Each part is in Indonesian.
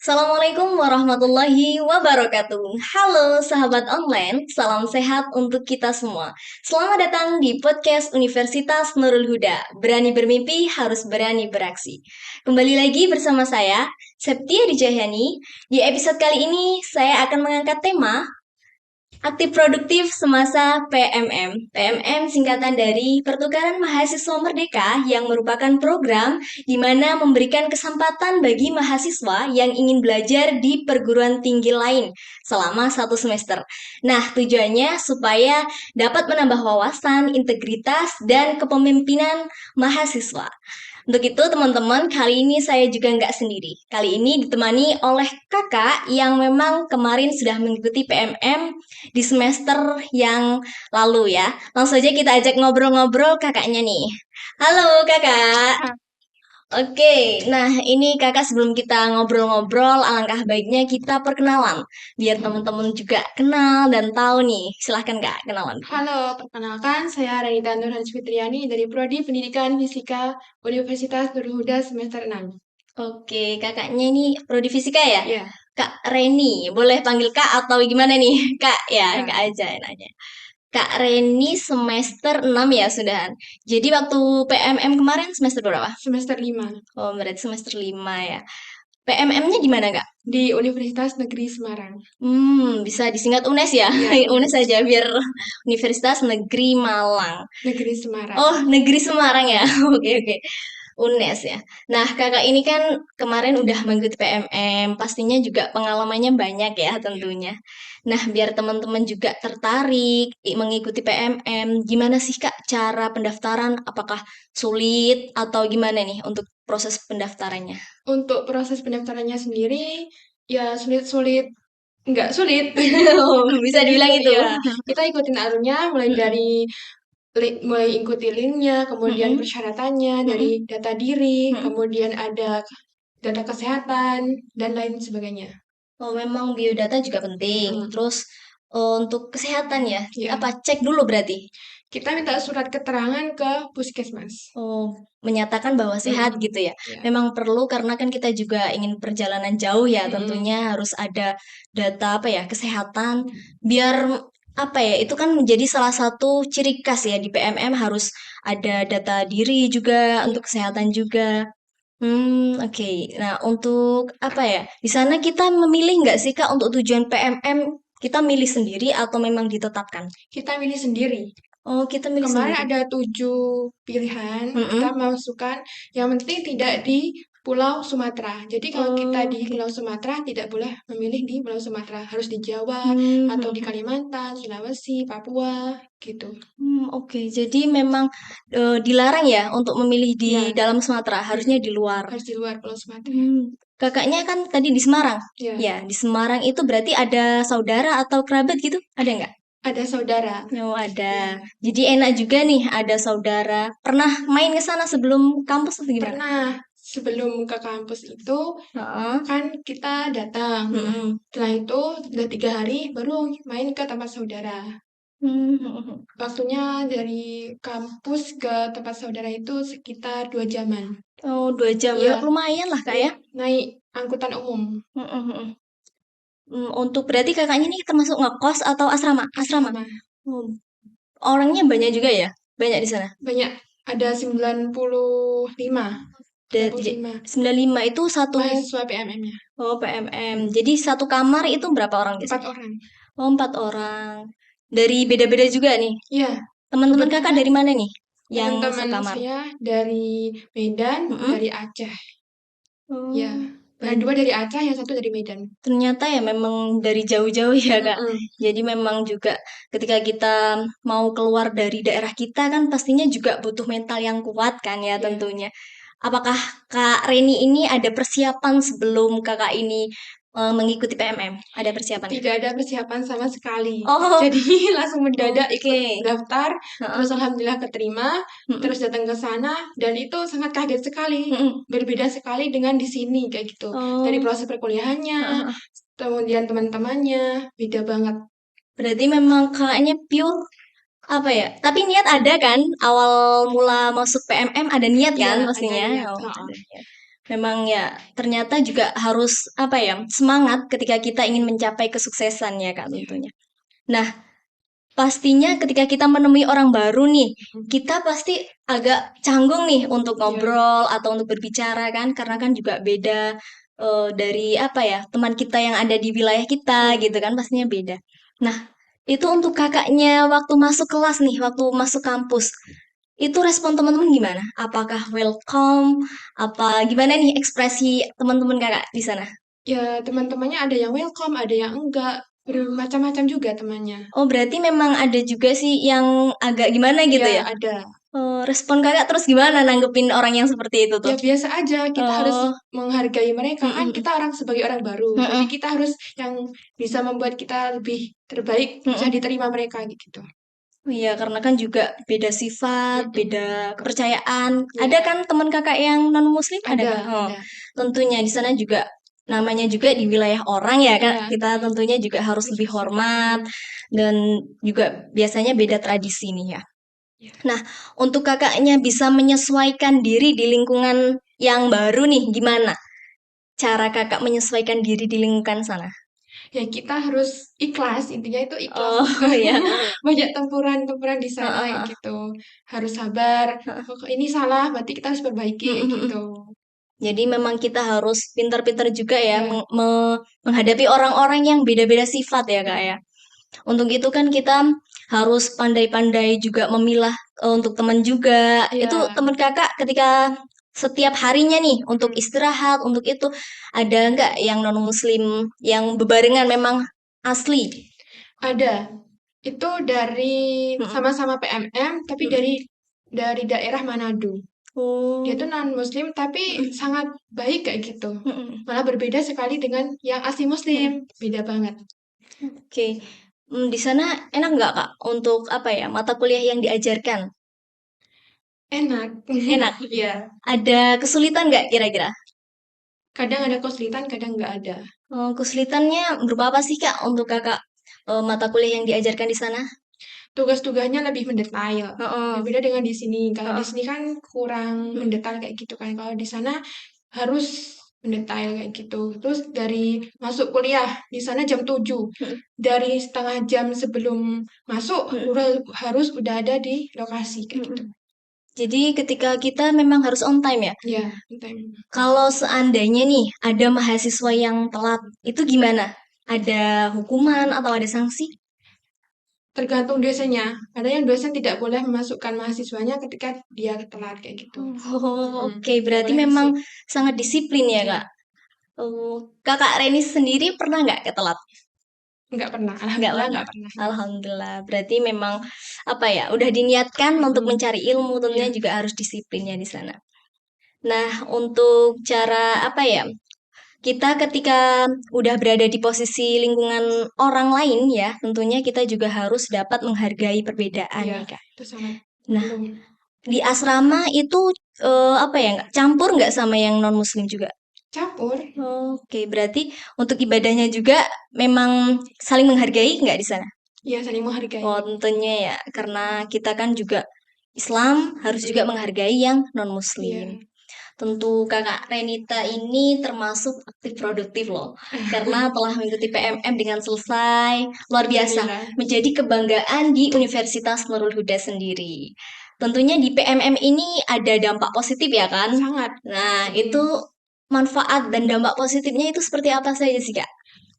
Assalamualaikum warahmatullahi wabarakatuh. Halo sahabat online, salam sehat untuk kita semua. Selamat datang di podcast Universitas Nurul Huda. Berani bermimpi, harus berani beraksi. Kembali lagi bersama saya, Septia Dijahyani. Di episode kali ini, saya akan mengangkat tema Aktif produktif semasa PMM. PMM singkatan dari Pertukaran Mahasiswa Merdeka yang merupakan program di mana memberikan kesempatan bagi mahasiswa yang ingin belajar di perguruan tinggi lain selama 1 semester. Nah, tujuannya supaya dapat menambah wawasan, integritas, dan kepemimpinan mahasiswa. Untuk itu teman-teman, kali ini saya juga nggak sendiri. Kali ini ditemani oleh kakak yang memang kemarin sudah mengikuti PMM di semester yang lalu ya. Langsung aja kita ajak ngobrol-ngobrol kakaknya nih. Halo kakak. Oke, nah ini kakak sebelum kita ngobrol-ngobrol, alangkah baiknya kita perkenalan. Biar teman-teman juga kenal dan tahu nih. Silahkan kak, kenalan. Halo, perkenalkan saya Renita Nurhans Fitriani dari Prodi Pendidikan Fisika Universitas Nurul Huda semester 6. Oke, kakaknya ini prodi fisika ya? Iya, Kak Reni, boleh panggil Kak atau gimana nih? Kak ya, Kak. Kak aja nanya. Kak Reni semester 6 ya sudahan. Jadi waktu PMM kemarin semester berapa? Semester 5 Oh, berarti semester 5 ya. PMM-nya di mana, Kak? di Universitas Negeri Semarang. Bisa disingkat UNES ya? Iya, UNES UNES. aja biar Universitas Negeri Malang. Negeri Semarang. Oh, Negeri Semarang ya. Oke, oke. UNES ya. Nah, kakak ini kan kemarin udah mengikuti PMM, pastinya juga pengalamannya banyak ya tentunya. Nah, biar teman-teman juga tertarik mengikuti PMM, gimana sih Kak cara pendaftaran? Apakah sulit atau gimana nih untuk proses pendaftarannya? Untuk proses pendaftarannya sendiri, ya sulit-sulit, nggak sulit. Oh, bisa Jadi, dibilang itu. ya, kita ikutin alurnya mulai Mm-mm, dari mulai ikuti linknya, kemudian mm-mm, persyaratannya dari mm-mm, data diri, mm-mm. kemudian ada data kesehatan, dan lain sebagainya. Oh, memang biodata juga penting. Mm, Terus untuk kesehatan ya, ya. apa cek dulu berarti? Kita minta surat keterangan ke puskesmas. Oh, menyatakan bahwa sehat Mm-mm. gitu ya. Ya. Memang perlu karena kan kita juga ingin perjalanan jauh ya, Mm-mm. tentunya harus ada data apa ya, kesehatan biar apa ya, itu kan menjadi salah satu ciri khas ya di PMM harus ada data diri juga Iya. untuk kesehatan juga. Oke. Nah, untuk apa ya? Di sana kita memilih nggak sih Kak untuk tujuan PMM? Kita milih sendiri atau memang ditetapkan? Kita milih sendiri. Oh, kita milih Kemarin sendiri. ada 7 pilihan, kita Mm-mm. masukkan yang penting tidak di Pulau Sumatera. Jadi kalau kita di Oke. Pulau Sumatera tidak boleh memilih di Pulau Sumatera, harus di Jawa atau di Hmm. Kalimantan, Sulawesi, Papua, gitu. Oke. Jadi memang dilarang ya untuk memilih di Ya, dalam Sumatera, harusnya mm-mm. di luar. Harus di luar Pulau Sumatera. Hmm. Kakaknya kan tadi di Semarang. Ya, Ya, di Semarang itu berarti ada saudara atau kerabat gitu? Ada nggak? ada saudara. Oh, ada. Ya, Jadi enak juga nih ada saudara. Pernah main ke sana sebelum kampus atau gimana? pernah sebelum ke kampus itu Heeh. kan kita datang. Nah, Mm-mm. setelah itu udah 3 hari baru main ke tempat saudara. Hmm. Waktunya dari kampus ke tempat saudara itu sekitar 2 jaman. Oh, 2 jam. Iya, Lumayan lah, Kak iya, ya. naik angkutan umum, Mm-mm. Untuk berarti kakaknya ini termasuk ngekos atau asrama? Asrama. asrama. Oh, orangnya banyak juga ya? Banyak di sana. Banyak, ada 95, Jadi 95 95 itu satu mahasiswa PMM-nya. oh PMM. Jadi satu kamar itu berapa orang Empat biasanya? orang. Oh, 4 orang. Dari beda-beda juga nih. Iya, Teman-teman kakak kebetulan dari mana nih? Yang teman-teman sekamar. saya dari Medan, dari Mm-mm. Aceh. Ya, Oh, yang berarti dua dari Aceh, yang satu dari Medan. ternyata ya memang dari jauh-jauh ya Kak. Mm-mm. Jadi memang juga ketika kita mau keluar dari daerah kita kan pastinya juga butuh mental yang kuat kan ya Ya. tentunya. Apakah Kak Reni ini ada persiapan sebelum kakak ini mengikuti PMM? Ada persiapannya? Tidak ada persiapan sama sekali. Oh, Jadi langsung mendadak ikut oke. daftar, terus Heeh. alhamdulillah keterima, terus Mm-mm. datang ke sana dan itu sangat kaget sekali. Mm-mm. Berbeda sekali dengan di sini kayak gitu. Dari Oh, proses perkuliahannya, heeh. kemudian teman-temannya, beda banget. Berarti memang kakaknya pure apa ya? Tapi niat ada kan? Awal mula masuk PMM ada niat Iya, kan ada pastinya? niat. Oh, Heeh. ada niat. Memang ya, ternyata juga harus apa ya, semangat ketika kita ingin mencapai kesuksesan ya Kak Ya, tentunya. Nah, pastinya ketika kita menemui orang baru nih, kita pasti agak canggung nih untuk ya, ngobrol atau untuk berbicara kan, karena kan juga beda dari apa ya, teman kita yang ada di wilayah kita ya. gitu kan, pastinya beda. Nah, itu untuk kakaknya waktu masuk kelas nih, waktu masuk kampus. Itu respon teman-teman gimana? Apakah welcome? Apa gimana nih ekspresi teman-teman kakak di sana? Ya, teman-temannya ada yang welcome, ada yang enggak. Bermacam-macam juga temannya. Oh, berarti memang ada juga sih yang agak gimana gitu Ya, ya? ada. Oh, respon kakak terus gimana nanggepin orang yang seperti itu tuh? Ya, biasa aja. Kita harus Oh, menghargai mereka. mm, Kan mm, kita orang sebagai orang baru. mm, Jadi mm, kita harus yang bisa membuat kita lebih terbaik, mm, bisa mm. diterima mereka gitu. Iya, karena kan juga beda sifat, beda Mm-mm. kepercayaan. Ada Ya, kan teman kakak yang non-muslim? Ada ada, kak? Oh, ada. tentunya di sana juga namanya juga di wilayah orang ya kak. Ya, Kita tentunya juga harus lebih hormat mm, dan juga biasanya beda tradisi nih ya. ya. Nah, untuk kakaknya bisa menyesuaikan diri di lingkungan yang baru nih, gimana? Cara kakak menyesuaikan diri di lingkungan sana? Ya, kita harus ikhlas. Intinya itu ikhlas. Oh ya. Banyak tempuran-tempuran di sana kayak Heeh, gitu. Harus sabar. heeh. Oh, kok ini salah, berarti kita harus perbaiki Mm, kayak mm, mm. gitu. Jadi memang kita harus pintar-pintar juga ya Ya, menghadapi orang-orang yang beda-beda sifat ya kak ya. mm, Untuk itu kan kita harus pandai-pandai juga memilah untuk teman juga. Itu ya, teman kakak ketika setiap harinya nih untuk mm, istirahat, untuk itu ada nggak yang non-muslim yang bebarengan memang asli? ada. Itu dari Mm-mm, sama-sama PMM, tapi mm-mm. dari daerah Manado. Dia Oh, tuh non-muslim, tapi mm-mm, sangat baik kayak gitu. mm-mm, Malah berbeda sekali dengan yang asli muslim. mm-mm. Beda banget. Oke. Di sana enak nggak kak untuk apa ya mata kuliah yang diajarkan? Enak. Enak. Ya. Ada kesulitan nggak kira-kira? Kadang ada kesulitan, kadang nggak ada. Kesulitannya berupa apa sih Kak untuk Kakak mata kuliah yang diajarkan di sana? Tugas-tugasnya lebih mendetail. Heeh, Berbeda dengan di sini. Kalau di heeh, sini kan kurang mhm, mendetail kayak gitu kan. Kalau di sana harus mendetail kayak gitu. Terus dari masuk kuliah di sana jam 7. mhm, Dari setengah jam sebelum masuk mhm, harus udah ada di lokasi kayak mhm. gitu. Jadi ketika kita memang harus on time ya. Ya, entah. Kalau seandainya nih ada mahasiswa yang telat, itu gimana? Ada hukuman atau ada sanksi? Tergantung dosennya. Ada yang dosen tidak boleh memasukkan mahasiswanya ketika dia telat kayak gitu. Oh, oke. Tidak Berarti boleh memang masuk. sangat disiplin ya Ya, Kak. Kakak Reni sendiri pernah nggak ketelat? nggak pernah. Nggak Alhamdulillah pernah. nggak pernah. Alhamdulillah. Berarti memang apa ya, udah diniatkan untuk Mm-mm. mencari ilmu, tentunya Ya. juga harus disiplinnya di sana. Nah, untuk cara apa ya, kita ketika udah berada di posisi lingkungan orang lain ya, tentunya kita juga harus dapat menghargai perbedaan Iya, nih, Kak. itu sangat Nah, perlu. di asrama itu apa ya, nggak campur nggak sama yang non-muslim juga? Campur, Oke, berarti untuk ibadahnya juga memang saling menghargai nggak di sana? ya saling menghargai. Oh, tentunya ya, karena kita kan juga Islam harus juga Mm, menghargai yang iya, non-muslim. Tentu Kakak Renita ini termasuk aktif produktif loh, karena telah mengikuti PMM dengan selesai, luar biasa, alhamdulillah. menjadi kebanggaan di Universitas Nurul Huda sendiri. Tentunya di PMM ini ada dampak positif ya kan? Sangat. Nah, itu Mm. manfaat dan dampak positifnya itu seperti apa saja sih, Kak?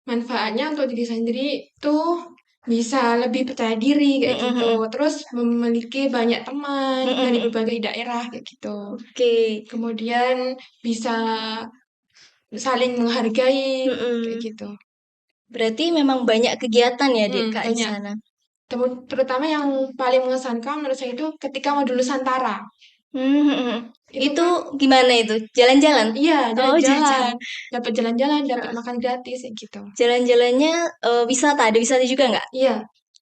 Manfaatnya untuk diri sendiri tuh bisa lebih percaya diri kayak gitu. Mm-mm. Terus memiliki banyak teman dari Mm-mm. berbagai daerah kayak gitu. Oke. Kemudian bisa saling menghargai kayak Mm-mm. gitu. Berarti memang banyak kegiatan ya, Dik, Kak, di Banyak. sana. Terutama yang paling mengesankan menurut saya itu ketika modul Nusantara. Mhm. Itu Itu kan gimana itu? Jalan-jalan? iya, Oh, jalan-jalan, jalan-jalan. dapat jalan-jalan, dapat Heeh. makan gratis kayak gitu. Jalan-jalannya wisata, ada wisata juga nggak? Iya,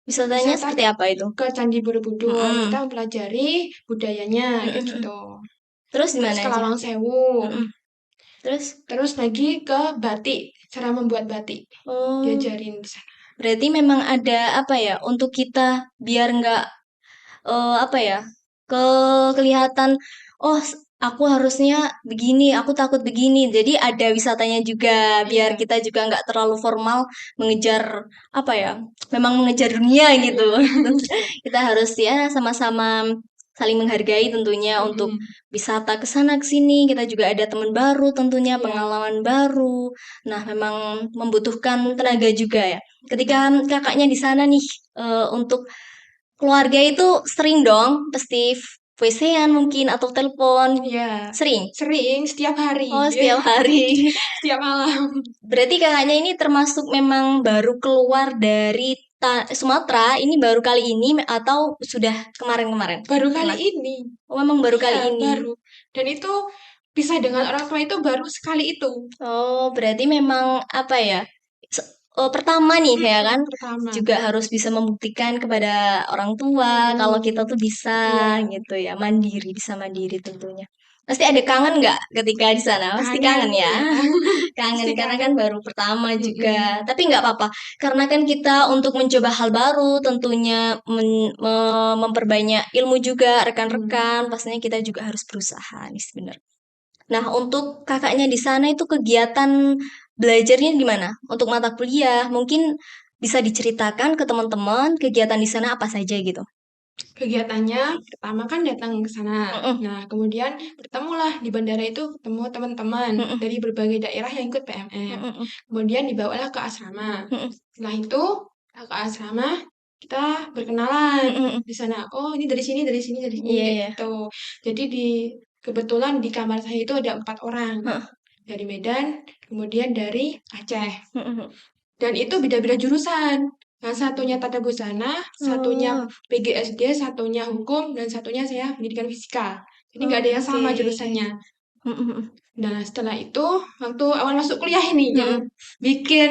Wisatanya wisata seperti apa itu? ke Candi Borobudur, kita Mhm. mempelajari budayanya kayak Mhm. gitu. Terus di Terus mana ke aja? Lawang Sewu, Mhm. Terus? terus lagi ke batik, cara membuat batik, Oh, diajarin di sana. berarti memang ada apa ya? Untuk kita biar nggak apa ya? Kelihatan. Oh, aku harusnya begini, aku takut begini. Jadi ada wisatanya juga, biar Iya. kita juga nggak terlalu formal mengejar apa ya, memang mengejar dunia gitu. Kita harus ya sama-sama saling menghargai tentunya untuk Mm-mm. wisata ke sana ke sini. Kita juga ada teman baru tentunya, Iya. pengalaman baru. Nah, memang membutuhkan tenaga juga ya. Ketika kakaknya di sana nih, untuk keluarga itu sering dong, pasti WC-an mungkin atau telepon. Iya. Sering? Sering setiap hari. Oh, setiap hari. Setiap malam. Berarti kakaknya ini termasuk memang baru keluar dari Sumatera, ini baru kali ini atau sudah kemarin-kemarin? Baru kali Pernah? ini. Oh, memang baru Iya, kali ini. baru. Dan itu pisah dengan orang tua itu baru sekali itu. Oh, berarti memang apa ya? Pertama nih ya kan, Pertama. juga harus bisa membuktikan kepada orang tua kalau kita Mm-mm. tuh bisa Iya, gitu ya, mandiri, bisa mandiri tentunya. Pasti ada kangen nggak ketika di sana? Pasti kangen kangen ya. ya. Kangen Pasti karena kan kangen. baru pertama Mm-mm. juga. Tapi nggak apa-apa, karena kan kita untuk mencoba hal baru, tentunya memperbanyak ilmu juga Mm. rekan-rekan. Pastinya kita juga harus berusaha nih sebenarnya. Nah, untuk kakaknya di sana itu kegiatan belajarnya gimana? Untuk mata kuliah, mungkin bisa diceritakan ke teman-teman kegiatan di sana apa saja gitu. Kegiatannya pertama kan datang ke sana. Mm-mm, Nah, kemudian bertemulah di bandara itu ketemu teman-teman mm-mm, dari berbagai daerah yang ikut PMM. mm-mm, Kemudian dibawalah ke asrama. mm-mm, Setelah itu ke asrama kita berkenalan mm-mm. di sana. Oh, ini dari sini, dari sini, dari sini Iya, kayak iya. gitu. Jadi kebetulan di kamar saya itu ada 4 orang Heeh, dari Medan, kemudian dari Aceh. mm-mm. Dan itu beda-beda jurusan. Yang satunya tata busana, satunya Oh, PGSD, satunya hukum, dan satunya saya pendidikan fisika. Jadi nggak ada yang oke. sama jurusannya. Mm-mm, Nah, setelah itu, waktu awal masuk kuliah ini, yang mm-mm. bikin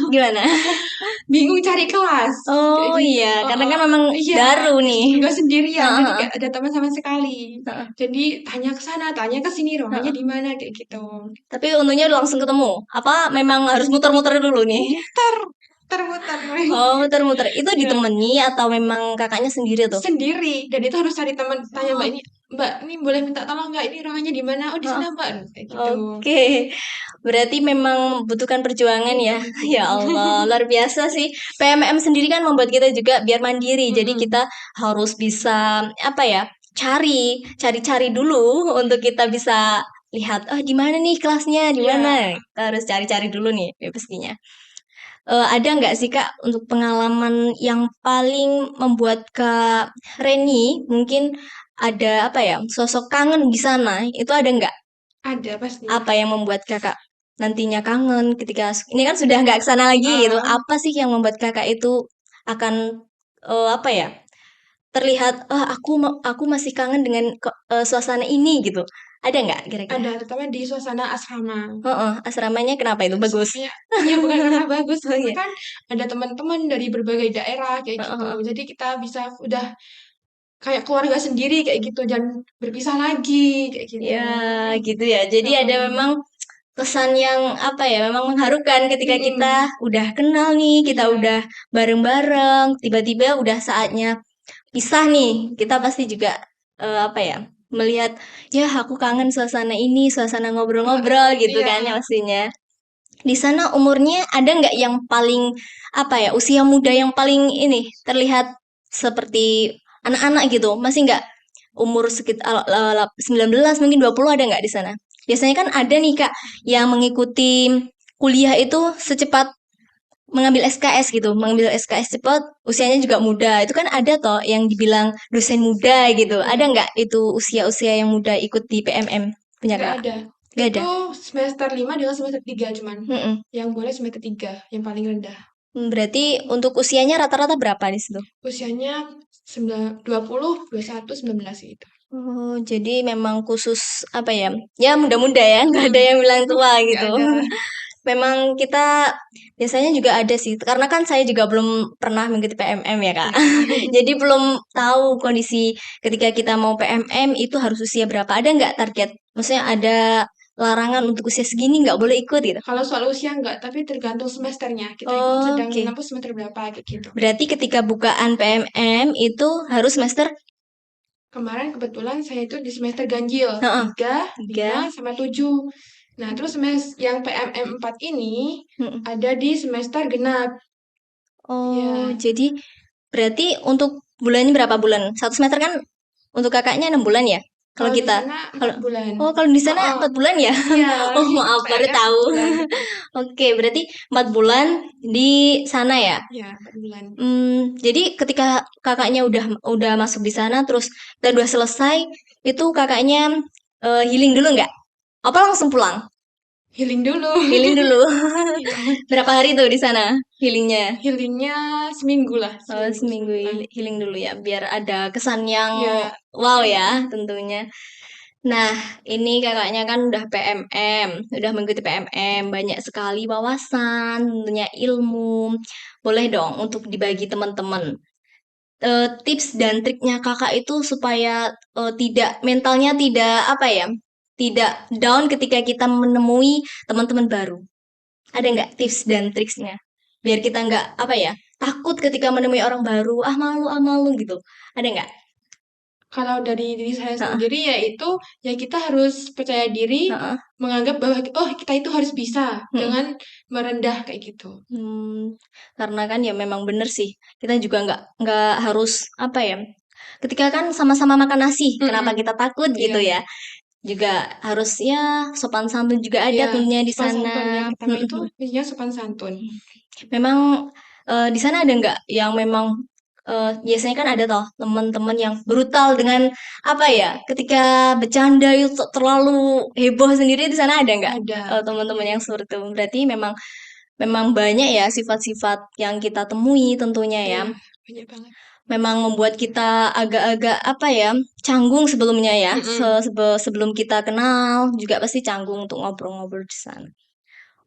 Gimana? bingung cari kelas. Kayak Oh gitu. iya, Oh, karena oh. kan memang Iya, baru nih. juga sendirian, Heeh, jadi heeh, kayak ada teman sama sekali. heeh, Jadi tanya ke sana, tanya ke sini, ruangannya heeh. di mana, kayak gitu. Tapi untungnya udah langsung ketemu. Apa memang harus muter-muter dulu nih? Muter, muter-muter. Oh, muter-muter. Itu Iya. ditemani atau memang kakaknya sendiri tuh? Sendiri dan itu harus cari teman tanya Oh, mbak ini boleh minta tolong nggak ini ruangannya di mana oh di heeh. sana mbak kayak gitu. Oke. Berarti memang membutuhkan perjuangan ya. Mm-mm, Ya mm-mm. Allah, luar biasa sih. PMM sendiri kan membuat kita juga biar mandiri. Jadi Mm-mm. kita harus bisa apa ya? Cari-cari dulu untuk kita bisa lihat, oh di mana nih kelasnya, di Iya, mana? Kita harus cari-cari dulu nih, ya pastinya. Ada nggak sih Kak untuk pengalaman yang paling membuat Kak Reni mungkin ada apa ya sosok kangen di sana itu ada nggak? ada pasti. Apa yang membuat Kakak nantinya kangen ketika ini kan sudah nggak ke sana lagi gitu. Eh, Apa sih yang membuat Kakak itu akan apa ya terlihat ah aku masih kangen dengan suasana ini gitu. Ada nggak kira-kira? ada terutama di suasana asrama. Heeh, asramanya kenapa itu bagus? Asramanya iya bukan karena bagus Oh karena iya. kan ada teman-teman dari berbagai daerah kayak Heeh, gitu heeh. jadi kita bisa udah kayak keluarga sendiri kayak gitu dan berpisah lagi kayak gitu. Ya, gitu ya. Jadi ada Heeh. memang kesan yang apa ya, memang mengharukan ketika kita Mm-mm. udah kenal nih, kita Iya, udah bareng-bareng, tiba-tiba udah saatnya pisah nih. Kita pasti juga apa ya, melihat ya aku kangen suasana ini, suasana ngobrol-ngobrol gitu iya. kan ya pastinya. Di sana umurnya ada nggak yang paling apa ya, usia muda yang paling ini terlihat seperti anak-anak gitu? Masih nggak umur sekitar 19 mungkin 20 ada nggak di sana? Biasanya kan ada nih Kak yang mengikuti kuliah itu secepat mengambil SKS gitu, mengambil SKS cepat, usianya juga muda. Itu kan ada toh yang dibilang dosen muda gitu. Ada Mm. nggak itu usia-usia yang muda ikut di PMM punya Nggak Kakak? ada. Nggak ada. Itu semester 5 dengan semester 3 cuman. Mm-mm. Yang boleh semester 3 yang paling rendah. Berarti untuk usianya rata-rata berapa di situ? Usianya 20, 21, 19 gitu. Oh, jadi memang khusus apa ya? Ya muda-muda ya, nggak ada Mm. yang bilang tua Nggak gitu. ada. Memang kita biasanya juga ada sih, karena kan saya juga belum pernah mengikuti PMM ya Kak. Ya. Jadi belum tahu kondisi ketika kita mau PMM itu harus usia berapa. Ada nggak target? Maksudnya ada larangan untuk usia segini nggak boleh ikut gitu. Kalau soal usia enggak, tapi tergantung semesternya. Kita itu sedang Oke. menempuh semester berapa kayak gitu. Berarti ketika bukaan PMM itu harus semester Kemarin kebetulan saya itu di semester ganjil, Heeh, 3, 5, 3. sama 7. Nah, terus yang PMM 4 ini Mm-mm. ada di semester genap. Oh, Iya, jadi berarti untuk bulannya berapa bulan? Satu semester kan untuk kakaknya 6 bulan ya? Kalau kalau di kita, sana 4 kalau bulan. oh kalau di sana Oh, 4 bulan ya? iya, Oh maaf baru PMM tahu. 4 bulan. Oke, berarti 4 bulan di sana ya? Ya, 4 bulan. Jadi ketika kakaknya udah masuk di sana, terus kita udah selesai, itu kakaknya healing dulu nggak? Apa langsung pulang? Healing dulu. Healing dulu. Iya, Berapa hari tuh di sana healingnya? healingnya seminggu lah, Oh, seminggu seminggu sebulan. healing dulu ya, biar ada kesan yang Ya, wow ya tentunya. Nah, ini kakaknya kan udah PMM, udah mengikuti PMM, banyak sekali wawasan, tentunya ilmu. Boleh dong untuk dibagi teman-teman. Tips dan triknya kakak itu supaya tidak mentalnya tidak apa ya, tidak down ketika kita menemui teman-teman baru. Ada nggak tips dan triksnya? Biar kita nggak apa ya, takut ketika menemui orang baru, ah malu gitu. Ada nggak? kalau dari diri saya Heeh, sendiri yaitu ya kita harus percaya diri, heeh, menganggap bahwa oh kita itu harus bisa, mhm. jangan merendah kayak gitu. Karena kan ya memang bener sih. Kita juga nggak harus apa ya. Ketika kan sama-sama makan nasi, kenapa Mm-mm. kita takut gitu Iya, ya? Juga harus ya sopan santun juga ada iya, tentunya di sopan sana. santun yang pertama itu Mhm. biasanya sopan santun. Memang di sana ada nggak yang memang biasanya kan ada toh teman-teman yang brutal dengan apa ya? Ketika bercanda itu terlalu heboh sendiri di sana ada nggak Ada, teman-teman yang seperti itu? Berarti memang memang banyak ya sifat-sifat yang kita temui tentunya ya. ya banyak banget. Memang membuat kita agak-agak apa ya, canggung sebelumnya ya. Mm-mm. Sebelum kita kenal juga pasti canggung untuk ngobrol-ngobrol di sana.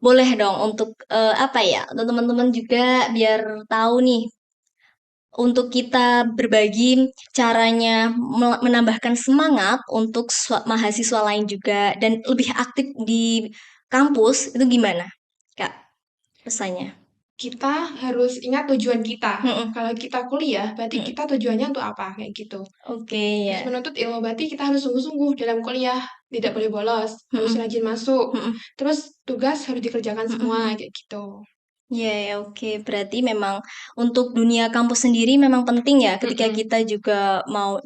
Boleh dong untuk apa ya, untuk teman-teman juga biar tahu nih untuk kita berbagi caranya menambahkan semangat untuk mahasiswa lain juga dan lebih aktif di kampus itu gimana, Kak? Pesannya. Kita harus ingat tujuan kita. Mm-mm. Kalau kita kuliah, berarti Mm-mm. kita tujuannya untuk apa kayak gitu. Oke Terus ya. menuntut ilmu berarti kita harus sungguh-sungguh dalam kuliah, tidak boleh bolos, harus Mm-mm. rajin masuk. Mm-mm. Terus tugas harus dikerjakan semua Mm-mm. kayak gitu. Ya, ya, oke. Berarti memang untuk dunia kampus sendiri memang penting ya ketika Mm-mm. kita juga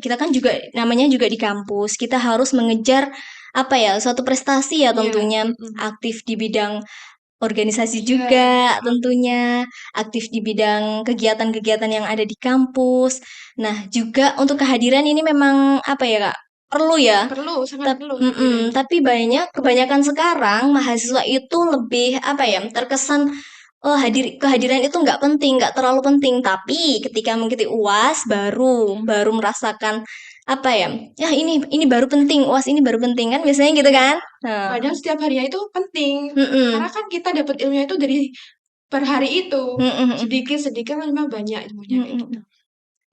kita kan juga namanya juga di kampus, kita harus mengejar apa ya, suatu prestasi ya Iya, tentunya, mm-mm. aktif di bidang organisasi Iya, juga mm-mm. tentunya, aktif di bidang kegiatan-kegiatan yang ada di kampus. Nah, juga untuk kehadiran ini memang apa ya, Kak? Perlu ya. Perlu, sangat perlu kehadiran. Tapi kebanyakan sekarang mahasiswa itu lebih apa ya, terkesan oh, kehadiran itu nggak penting, nggak terlalu penting. Tapi ketika mengikuti UAS baru merasakan apa ya? Ya ini baru penting, UAS ini baru penting kan biasanya gitu Iya. kan? Nah, Padahal setiap harinya itu penting. Karena mm-mm, kan kita dapat ilmunya itu dari per hari itu. mm-mm, Sedikit-sedikit kan memang banyak ilmunya kayak mm-mm. gitu.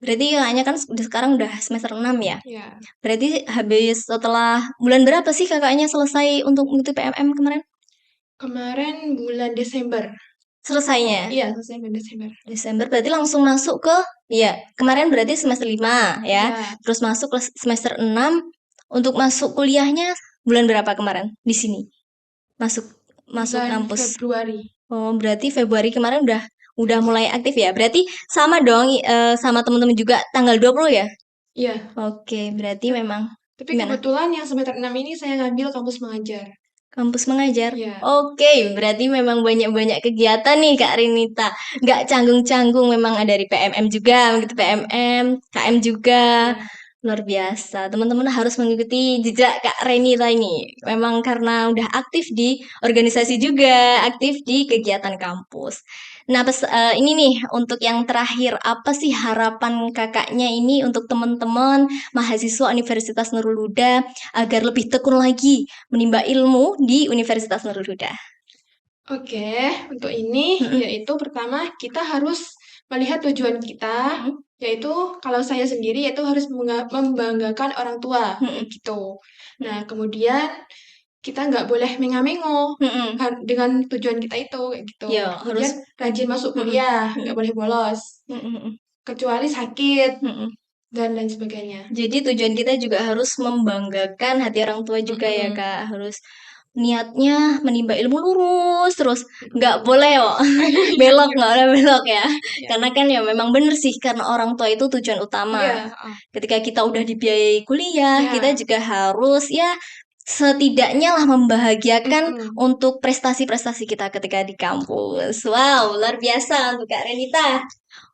Berarti kakaknya kan sekarang udah semester 6 ya? Ya, Berarti habis setelah bulan berapa sih kakaknya selesai untuk mengikuti PMM kemarin? kemarin bulan Desember. Selesainya? Iya, selesai bulan Desember. Desember berarti langsung masuk ke ya kemarin berarti semester 5 ya. Iya, Terus masuk ke semester 6 untuk masuk kuliahnya bulan berapa kemarin di sini? Masuk masuk bulan kampus. Februari. Oh, berarti Februari kemarin udah mulai aktif ya. Berarti sama dong sama teman-teman juga tanggal 20 ya? Iya, Oke, berarti tep- memang tapi gimana? kebetulan yang semester 6 ini saya ngambil kampus mengajar. Kampus mengajar. Iya, Oke, berarti memang banyak-banyak kegiatan nih Kak Rinita. Nggak canggung-canggung, memang ada dari PMM juga, begitu PMM, KM juga. iya. Luar biasa. Teman-teman harus mengikuti jejak Kak Renita ini. Memang karena udah aktif di organisasi juga, aktif di kegiatan kampus. Nah, ini nih untuk yang terakhir, apa sih harapan kakaknya ini untuk teman-teman mahasiswa Universitas Nurul Huda agar lebih tekun lagi menimba ilmu di Universitas Nurul Huda? Oke, untuk ini Mm-mm, yaitu pertama kita harus melihat tujuan kita, mm-mm, yaitu kalau saya sendiri yaitu harus membanggakan orang tua, kayak mm-mm, gitu. Nah, kemudian kita nggak boleh mengamenggo mm-mm. dengan tujuan kita itu, kayak gitu. Ya, Kemudian harus. rajin masuk Mm-mm, kuliah, nggak mm-mm, boleh bolos, mm-mm, kecuali sakit. mm-mm. dan lain sebagainya. Jadi tujuan kita juga harus membanggakan hati orang tua juga ya Mm-mm. Kak. Harus niatnya menimba ilmu lurus terus nggak boleh belok, nggak boleh belok ya. Ya. Karena kan ya memang bener sih karena orang tua itu tujuan utama. Iya, Ketika kita udah dibiayai kuliah, kita ya. juga harus ya setidaknya lah membahagiakan Mm-mm. untuk prestasi-prestasi kita ketika di kampus. Wow, luar biasa untuk Kak Renita.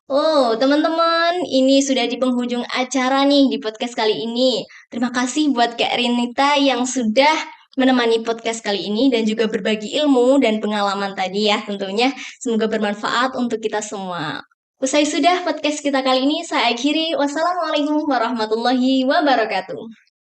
Oh, teman-teman, ini sudah di penghujung acara nih di podcast kali ini. Terima kasih buat Kak Renita yang sudah menemani podcast kali ini dan juga berbagi ilmu dan pengalaman tadi ya tentunya. Semoga bermanfaat untuk kita semua. Usai sudah podcast kita kali ini, saya akhiri. Wassalamualaikum warahmatullahi wabarakatuh.